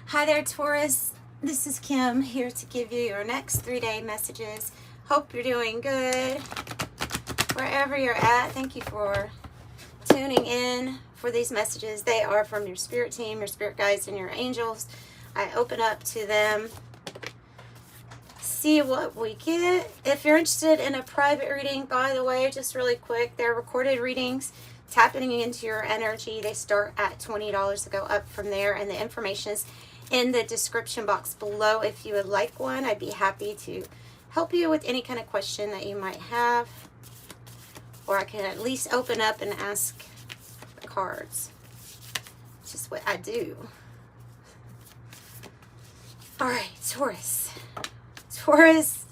Hi there, Taurus. This is Kim here to give you your next 3-day messages. Hope you're doing good. Wherever you're at, thank you for tuning in for these messages. They are from your spirit team, your spirit guides, and your angels. I open up to them, see what we get. If you're interested in a private reading, by the way, just really quick, they're recorded readings, tapping into your energy. They start at $20 to go up from there, and the information is in the description box below. If you would like one, I'd be happy to help you with any kind of question that you might have, or I can at least open up and ask the cards. It's just what I do. All right, Taurus. Taurus.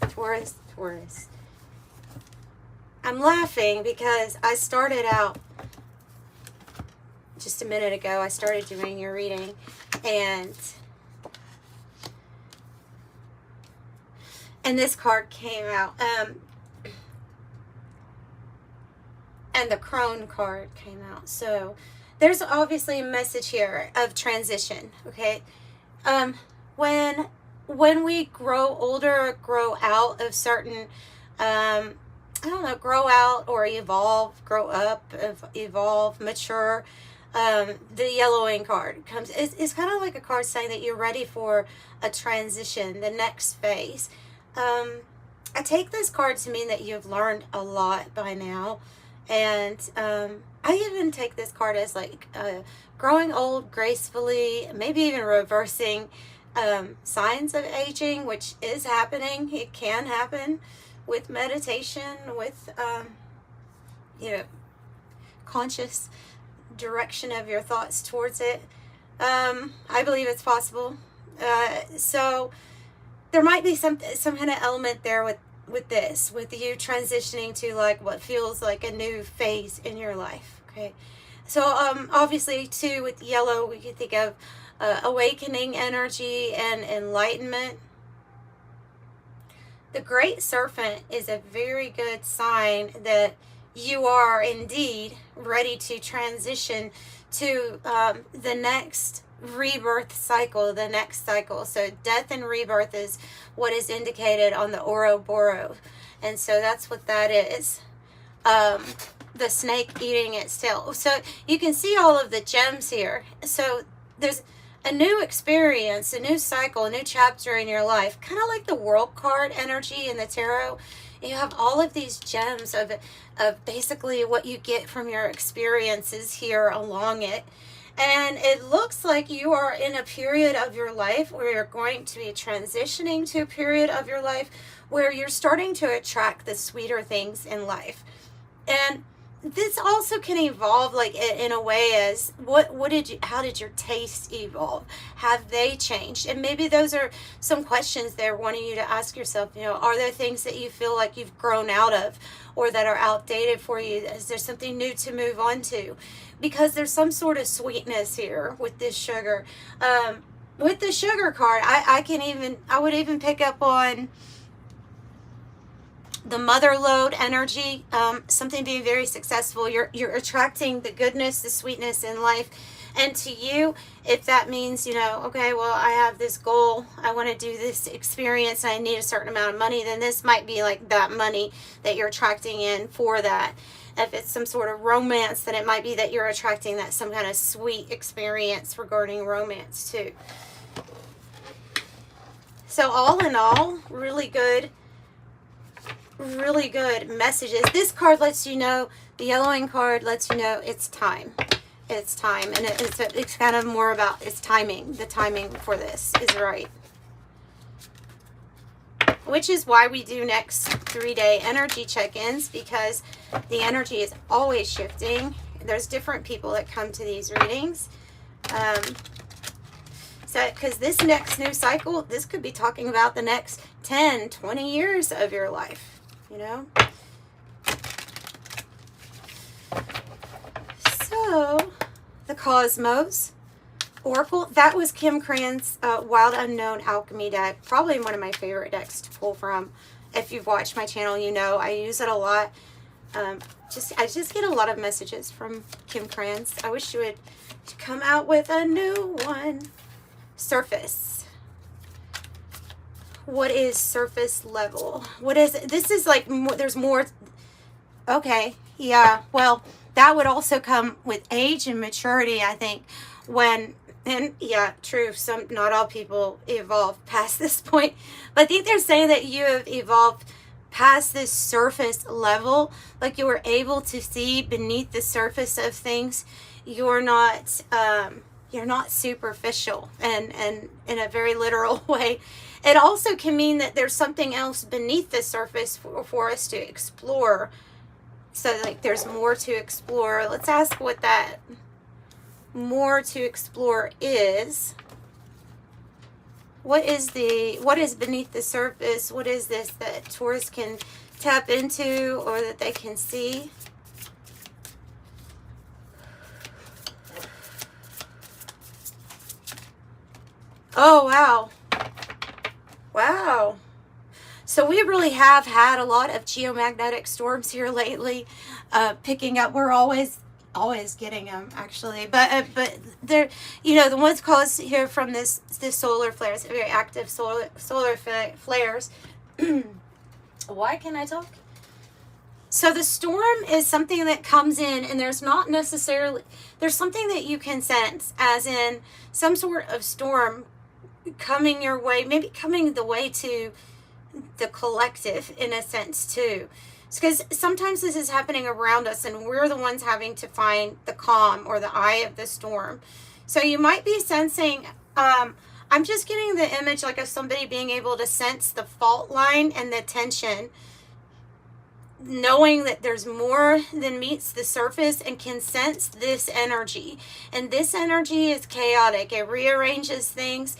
I'm laughing because I started out just a minute ago. I started doing your reading, and this card came out, and the crone card came out. So there's obviously a message here of transition. Okay, when we grow older, grow out of certain, I don't know, grow out or evolve, grow up, evolve, mature. The yellowing card comes. It's kind of like a card saying that you're ready for a transition, the next phase. I take this card to mean that you've learned a lot by now, and I even take this card as like growing old gracefully, maybe even reversing signs of aging, which is happening. It can happen with meditation, with conscious direction of your thoughts towards it. I believe it's possible. So there might be some kind of element there with this, with you transitioning to like what feels like a new phase in your life. Okay, so obviously too, with yellow, we could think of awakening energy and enlightenment. The Great Serpent is a very good sign that you are indeed ready to transition to the next rebirth cycle, the next cycle. So death and rebirth is what is indicated on the Ouroboros, and so that's what that is. The snake eating its tail. So you can see all of the gems here. So there's a new experience, a new cycle, a new chapter in your life, kind of like the World card energy in the tarot. You have all of these gems of basically what you get from your experiences here along it. And it looks like you are in a period of your life where you're going to be transitioning to a period of your life where you're starting to attract the sweeter things in life. And this also can evolve like in a way as how did your tastes evolve? Have they changed? And maybe those are some questions they're wanting you to ask yourself. Are there things that you feel like you've grown out of or that are outdated for you? Is there something new to move on to? Because there's some sort of sweetness here with this sugar. With the sugar card, I would even pick up on the mother lode energy, something being very successful. You're attracting the goodness, the sweetness in life. And to you, if that means, okay, well, I have this goal, I want to do this experience, and I need a certain amount of money, then this might be like that money that you're attracting in for that. If it's some sort of romance, then it might be that you're attracting that some kind of sweet experience regarding romance too. So all in all, really good messages. This card lets you know, the yellowing card lets you know it's time. It's time, and it's kind of more about its timing. The timing for this is right. Which is why we do next 3-day energy check-ins, because the energy is always shifting. There's different people that come to these readings. So, because this next new cycle, this could be talking about the next 10, 20 years of your life. So, the Cosmos Oracle, that was Kim Krans Wild Unknown Alchemy deck. Probably one of my favorite decks to pull from. If you've watched my channel, I use it a lot. I just get a lot of messages from Kim Krans. I wish she would come out with a new one. Surface. What is surface level? What is it? This is like more, there's more. Okay, yeah, well, that would also come with age and maturity, I think, when, and yeah, true, not all people evolve past this point, but I think they're saying that you have evolved past this surface level, like you were able to see beneath the surface of things. You're not superficial, and in a very literal way. It also can mean that there's something else beneath the surface for us to explore. So like there's more to explore. Let's ask what that more to explore is. What is beneath the surface? What is this that Taurus can tap into or that they can see? Oh, wow. Wow. So we really have had a lot of geomagnetic storms here lately, picking up. We're always getting them, actually, but they're, the ones caused here from this solar flares, very active solar flares. Why can't I talk? So the storm is something that comes in, and there's not necessarily, there's something that you can sense, as in some sort of storm coming your way, maybe coming the way to the collective in a sense too. Because sometimes this is happening around us and we're the ones having to find the calm or the eye of the storm. So you might be sensing, I'm just getting the image like of somebody being able to sense the fault line and the tension, knowing that there's more than meets the surface, and can sense this energy. And this energy is chaotic. It rearranges things.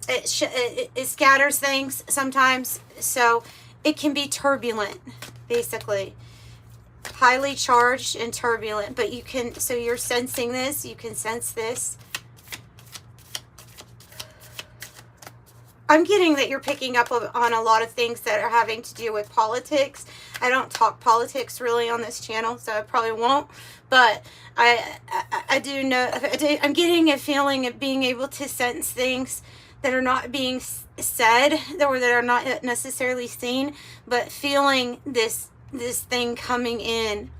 It scatters things sometimes. So it can be turbulent, basically. Highly charged and turbulent. But you can, so you're sensing this. You can sense this. I'm getting that you're picking up on a lot of things that are having to do with politics. I don't talk politics really on this channel, so I probably won't. But I do know, I'm getting a feeling of being able to sense things that are not being said, or that are not necessarily seen, but feeling this thing coming in.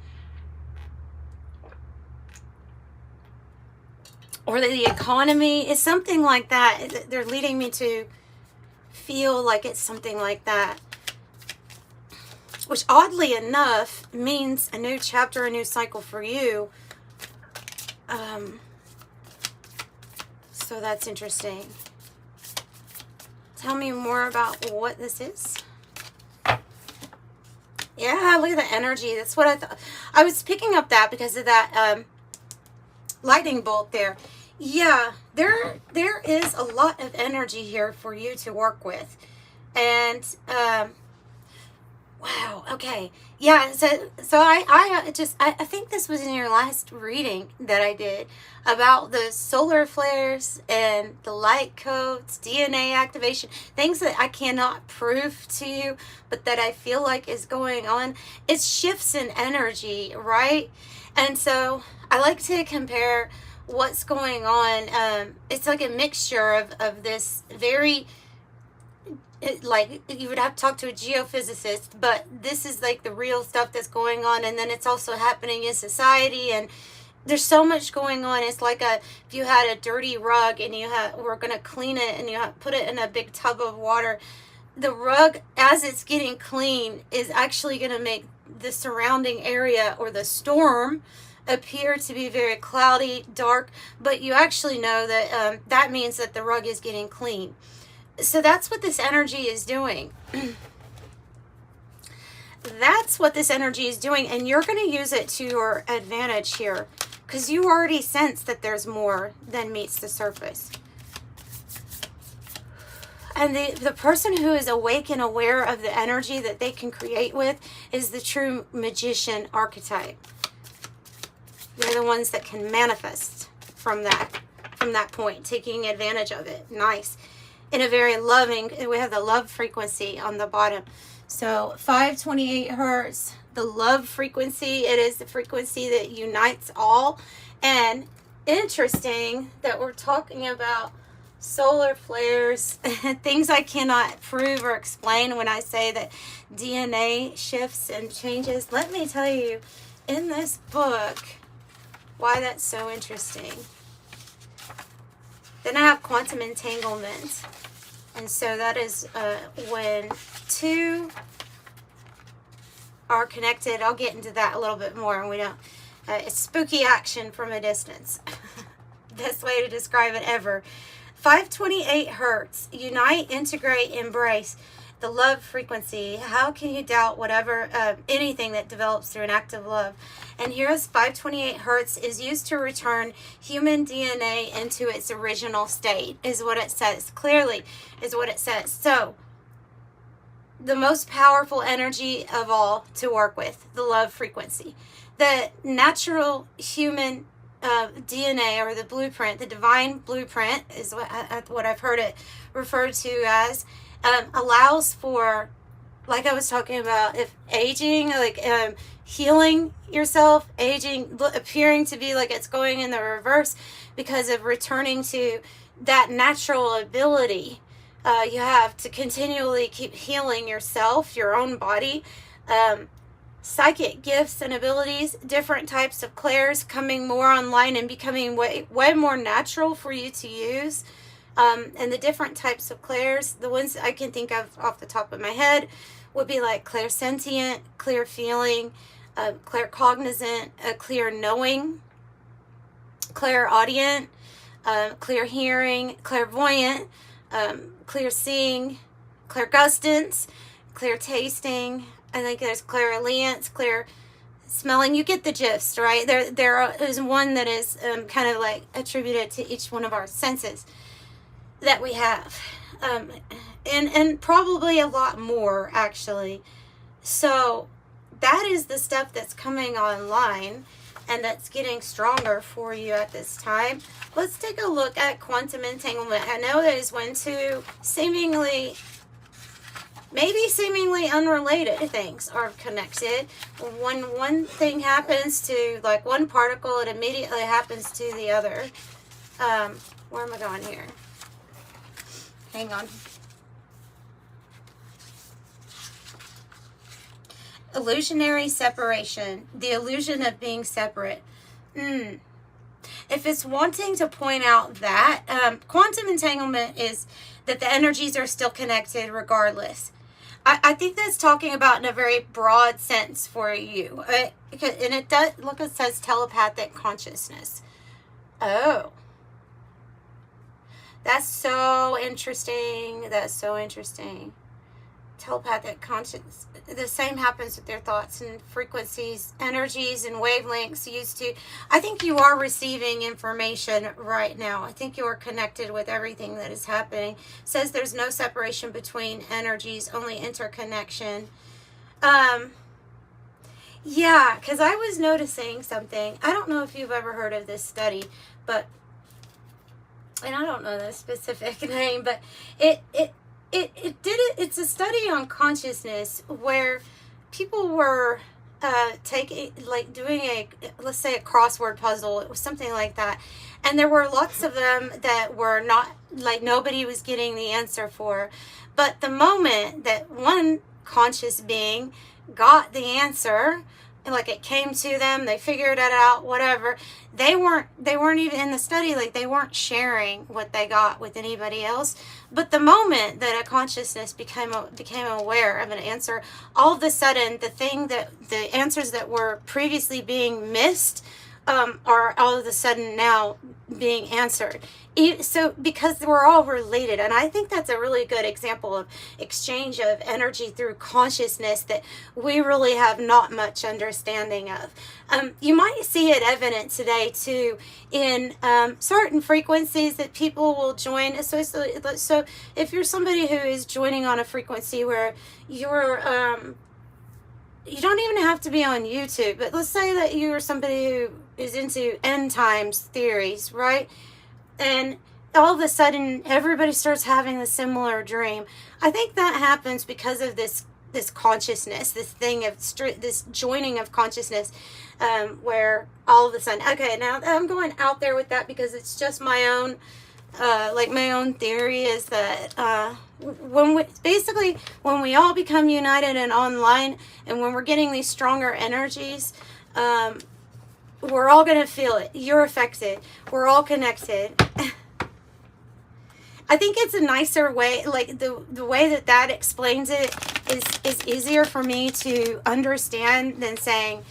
Or the economy is something like that. They're leading me to feel like it's something like that, which oddly enough means a new chapter, a new cycle for you. So that's interesting. Tell me more about what this is. Yeah, look at the energy. That's what I thought. I was picking up that because of that lightning bolt there. Yeah, there is a lot of energy here for you to work with. And wow, okay. Yeah, so I think this was in your last reading that I did about the solar flares and the light codes, DNA activation, things that I cannot prove to you, but that I feel like is going on. It's shifts in energy, right? And so I like to compare what's going on. It's like a mixture of this very, like you would have to talk to a geophysicist, but this is like the real stuff that's going on, and then it's also happening in society, and there's so much going on. It's like if you had a dirty rug and we're going to clean it, and you put it in a big tub of water. The rug, as it's getting clean, is actually going to make the surrounding area or the storm appear to be very cloudy, dark, but you actually know that that means that the rug is getting clean. So that's what this energy is doing. That's what this energy is doing, and you're going to use it to your advantage here, because you already sense that there's more than meets the surface. And the person who is awake and aware of the energy that they can create with is the true magician archetype. They're the ones that can manifest from that point, taking advantage of it. Nice. In a very loving, we have the love frequency on the bottom. So 528 hertz, the love frequency, it is the frequency that unites all. And interesting that we're talking about solar flares, things I cannot prove or explain when I say that DNA shifts and changes. Let me tell you in this book why that's so interesting. Then I have quantum entanglement. And so that is when two are connected. I'll get into that a little bit more. And we don't, it's spooky action from a distance. Best way to describe it ever. 528 hertz. Unite, integrate, embrace. The love frequency. How can you doubt whatever, anything that develops through an act of love? And here's 528 hertz is used to return human DNA into its original state, is what it says. Clearly, is what it says. So, the most powerful energy of all to work with, the love frequency. The natural human DNA, or the blueprint, the divine blueprint is what I've heard it referred to as, allows for, like I was talking about, if aging, like healing yourself, aging, appearing to be like it's going in the reverse because of returning to that natural ability you have to continually keep healing yourself, your own body. Psychic gifts and abilities, different types of clairs coming more online and becoming way more natural for you to use. And the different types of clairs, the ones I can think of off the top of my head would be like clairsentient, clear feeling, claircognizant, clear knowing, clairaudient, clear hearing, clairvoyant, clear seeing, clairgustance, clear tasting. I think there's clairalience, clear smelling. You get the gist, right? There is one that is kind of like attributed to each one of our senses that we have. And probably a lot more, actually. So that is the stuff that's coming online and that's getting stronger for you at this time. Let's take a look at quantum entanglement. I know that is when two seemingly unrelated things are connected. When one thing happens to, like, one particle, it immediately happens to the other. Where am I going here? Hang on. Illusionary separation. The illusion of being separate. If it's wanting to point out that, quantum entanglement is that the energies are still connected regardless. I think that's talking about in a very broad sense for you. And it does, look, it says telepathic consciousness. Oh. That's so interesting. That's so interesting. Telepathic consciousness. The same happens with their thoughts and frequencies, energies, and wavelengths used to. I think you are receiving information right now. I think you are connected with everything that is happening. It says there's no separation between energies, only interconnection. Yeah, because I was noticing something. I don't know if you've ever heard of this study, but, and I don't know the specific name, but it's a study on consciousness where people were doing let's say a crossword puzzle. It was something like that. And there were lots of them that were not, like, nobody was getting the answer for. But the moment that one conscious being got the answer, like it came to them, they figured it out, whatever, they weren't even in the study, like they weren't sharing what they got with anybody else. But the moment that a consciousness became aware of an answer, all of a sudden the answers that were previously being missed are all of a sudden now being answered. So because we're all related, and I think that's a really good example of exchange of energy through consciousness that we really have not much understanding of. You might see it evident today too in certain frequencies that people will join. So if you're somebody who is joining on a frequency where you're you don't even have to be on YouTube, but let's say that you're somebody who is into end times theories, right? And all of a sudden everybody starts having a similar dream. I think that happens because of this this consciousness, this thing of this joining of consciousness, where all of a sudden, okay, now I'm going out there with that because it's just my own, my own theory is that when we all become united and online, and when we're getting these stronger energies, we're all going to feel it. You're affected. We're all connected. I think it's a nicer way, like the way that explains it is easier for me to understand than saying,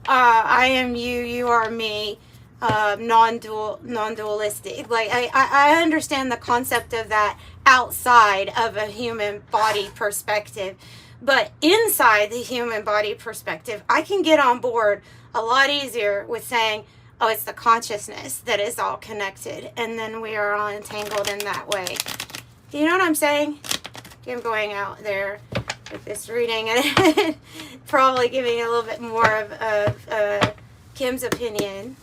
I am you, you are me, non-dualistic. Like I understand the concept of that outside of a human body perspective, but inside the human body perspective, I can get on board a lot easier with saying, oh, it's the consciousness that is all connected, and then we are all entangled in that way. You know what I'm saying? I'm going out there with this reading and probably giving a little bit more of Kim's opinion.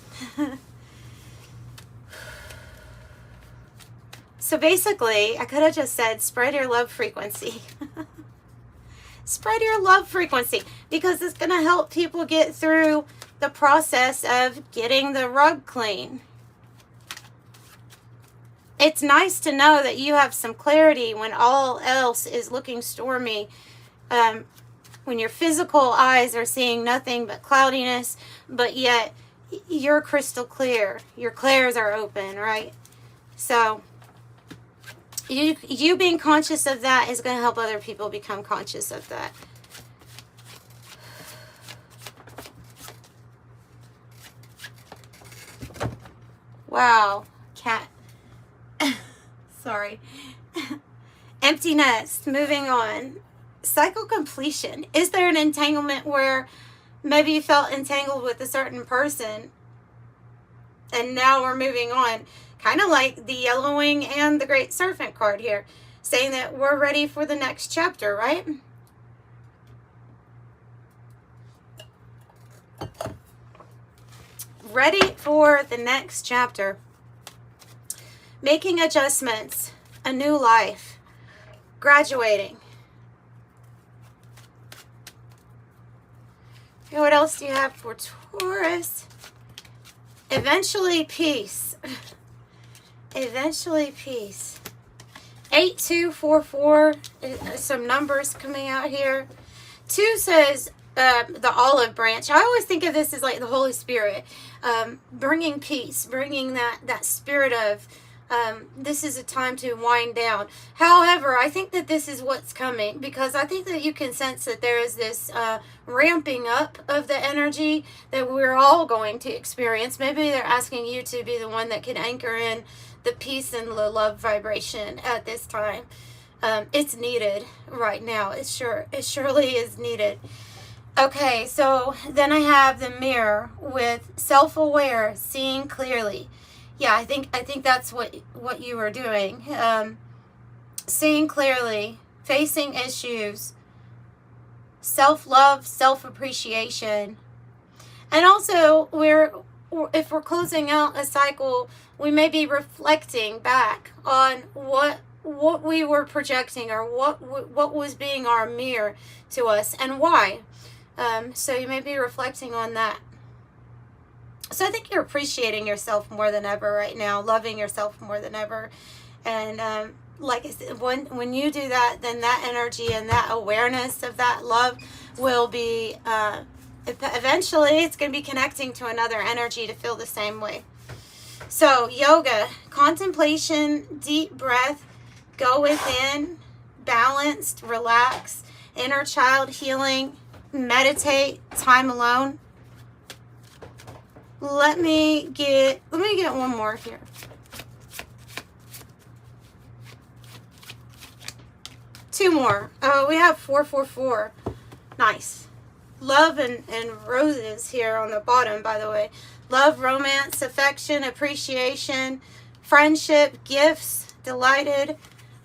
So basically, I could have just said, spread your love frequency. Spread your love frequency, because it's going to help people get through the process of getting the rug clean. It's nice to know that you have some clarity when all else is looking stormy. When your physical eyes are seeing nothing but cloudiness, but yet you're crystal clear. Your clairs are open, right? So you being conscious of that is going to help other people become conscious of that. Wow, cat. Sorry. Empty nest, moving on. Cycle completion. Is there an entanglement where maybe you felt entangled with a certain person and now we're moving on? Kind of like the Yellowing and the Great Serpent card here, saying that we're ready for the next chapter, right? Ready for the next chapter. Making adjustments, a new life, graduating. Okay, what else do you have for Taurus? Eventually peace. Eventually peace. 8244, some numbers coming out here. 2 says the olive branch. I always think of this as like the Holy Spirit, bringing peace, bringing that spirit of this is a time to wind down. However, I think that this is what's coming, because I think that you can sense that there is this ramping up of the energy that we're all going to experience. Maybe they're asking you to be the one that can anchor in the peace and the love vibration at this time. It's needed right now. It surely is needed. Okay, so then I have the mirror with self-aware, seeing clearly. Yeah, I think that's what you were doing. Seeing clearly, facing issues, self-love, self-appreciation. And also, if we're closing out a cycle, we may be reflecting back on what we were projecting, or what was being our mirror to us, and why. So you may be reflecting on that. So I think you're appreciating yourself more than ever right now, loving yourself more than ever. And like I said, when you do that, then that energy and that awareness of that love will be, eventually it's going to be connecting to another energy to feel the same way. So yoga, contemplation, deep breath, go within, balanced, relax, inner child healing, meditate, time alone. Let me get one more here. Two more. Oh, we have 444. Nice. Love and roses here on the bottom, by the way. Love, romance, affection, appreciation, friendship, gifts, delighted.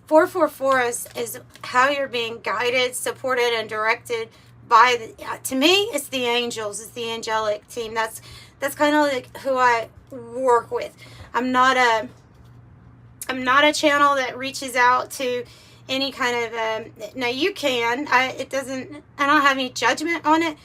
444 is how you're being guided, supported, and directed by to me, it's the angels. It's the angelic team. That's kind of like who I work with. I'm not a channel that reaches out to any kind of, now you can, I don't have any judgment on it,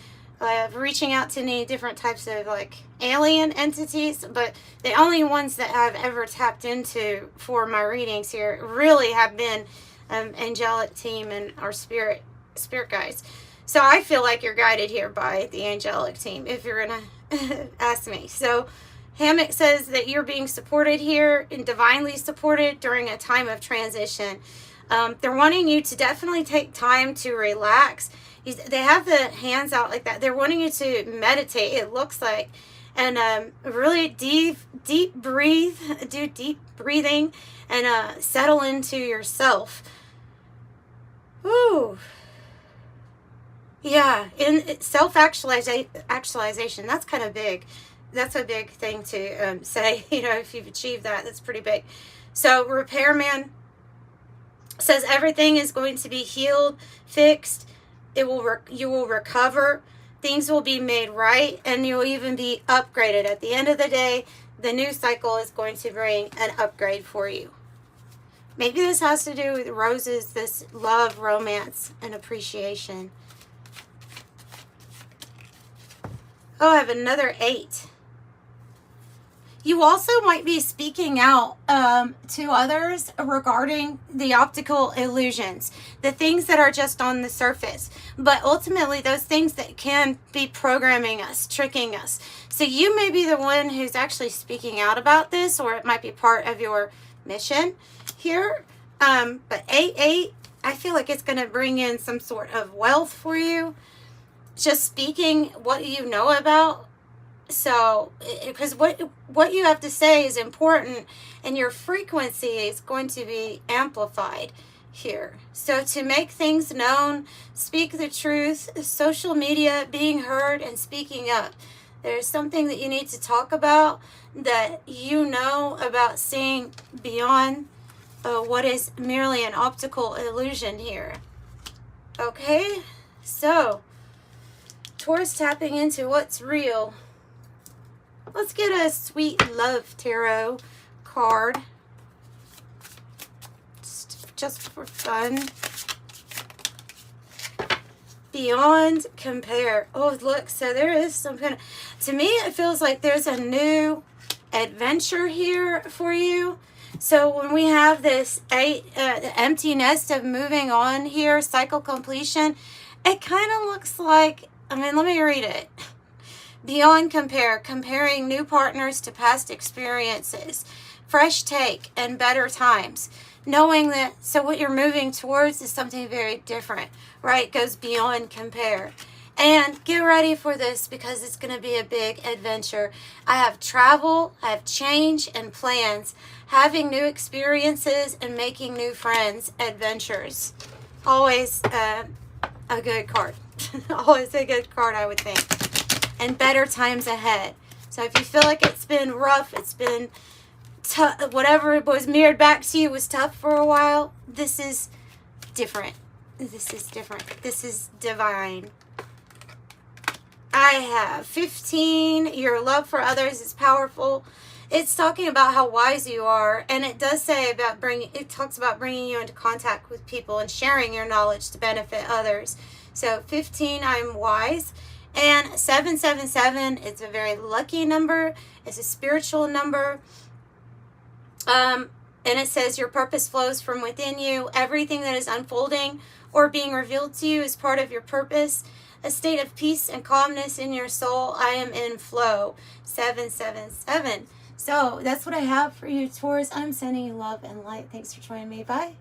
reaching out to any different types of like alien entities, but the only ones that I've ever tapped into for my readings here really have been angelic team and our spirit guides. So I feel like you're guided here by the angelic team, if you're gonna ask me. So Hammock says that you're being supported here and divinely supported during a time of transition. They're wanting you to definitely take time to relax. They have the hands out like that. They're wanting you to meditate, it looks like, and really deep breathe, do deep breathing, and settle into yourself. Ooh. Yeah, in self-actualization, that's kind of big. That's a big thing to say, you know, if you've achieved that, that's pretty big. So Repairman says everything is going to be healed, fixed. You will recover. Things will be made right, and you'll even be upgraded. At the end of the day, the new cycle is going to bring an upgrade for you. Maybe this has to do with roses, this love, romance, and appreciation. Oh, I have another 8. You also might be speaking out to others regarding the optical illusions, the things that are just on the surface, but ultimately those things that can be programming us, tricking us. So you may be the one who's actually speaking out about this, or it might be part of your mission here. But 8, I feel like it's going to bring in some sort of wealth for you. Just speaking what you know about. So, because what you have to say is important, and your frequency is going to be amplified here. So to make things known, speak the truth, social media, being heard, and speaking up. There's something that you need to talk about, that you know about seeing beyond what is merely an optical illusion here. Okay, so Taurus tapping into what's real. Let's get a Sweet Love Tarot card. Just for fun. Beyond compare. Oh, look, so there is some kind of, to me it feels like there's a new adventure here for you. So when we have this 8, empty nest of moving on here, cycle completion, it kind of looks like, I mean, let me read it. Beyond compare, comparing new partners to past experiences, fresh take, and better times. Knowing that, so what you're moving towards is something very different, right? It goes beyond compare. And get ready for this, because it's going to be a big adventure. I have travel, I have change and plans, having new experiences and making new friends, adventures. Always a good card. Always a good card, I would think. And better times ahead. So if you feel like it's been rough, it's been tough, whatever was mirrored back to you was tough for a while, this is different. This is different. This is divine. I have 15. Your love for others is powerful. It's talking about how wise you are, and it does say about it talks about bringing you into contact with people and sharing your knowledge to benefit others. So 15, I'm wise. And 777, it's a very lucky number. It's a spiritual number. And it says your purpose flows from within you. Everything that is unfolding or being revealed to you is part of your purpose. A state of peace and calmness in your soul. I am in flow. 777. So that's what I have for you, Taurus. I'm sending you love and light. Thanks for joining me. Bye.